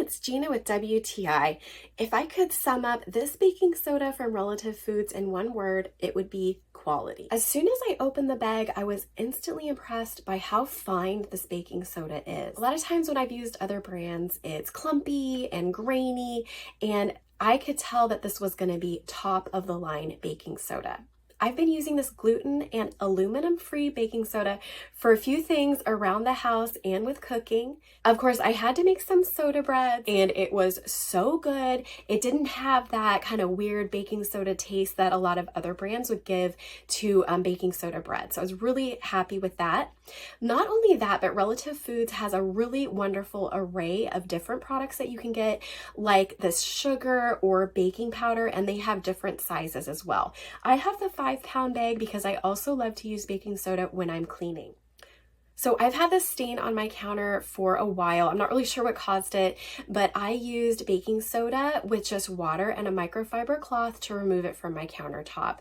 it's Gina with WTI. If I could sum up this baking soda from Relative Foods in one word, it would be quality. As soon as I opened the bag, I was instantly impressed by how fine this baking soda is. A lot of times when I've used other brands, it's clumpy and grainy, and I could tell that this was going to be top of the line baking soda. I've been using this gluten and aluminum-free baking soda for a few things around the house and with cooking. Of course, I had to make some soda bread and it was so good. It didn't have that kind of weird baking soda taste that a lot of other brands would give to baking soda bread. So I was really happy with that. Not only that, but Relative Foods has a really wonderful array of different products that you can get, like this sugar or baking powder, and they have different sizes as well. I have the 5-pound bag because I also love to use baking soda when I'm cleaning. So I've had this stain on my counter for a while. I'm not really sure what caused it, but I used baking soda with just water and a microfiber cloth to remove it from my countertop.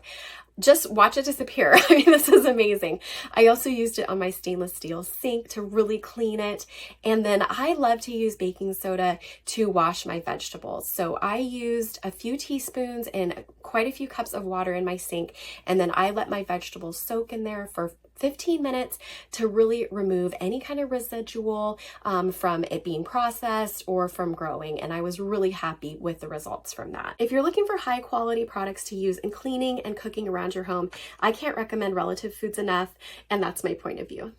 Just watch it disappear. I mean, this is amazing. I also used it on my stainless steel sink to really clean it. And then I love to use baking soda to wash my vegetables. So I used a few teaspoons and quite a few cups of water in my sink. And then I let my vegetables soak in there for 15 minutes to really remove any kind of residual from it being processed or from growing. And I was really happy with the results from that. If you're looking for high quality products to use in cleaning and cooking around your home, I can't recommend Relative Foods enough. And that's my point of view.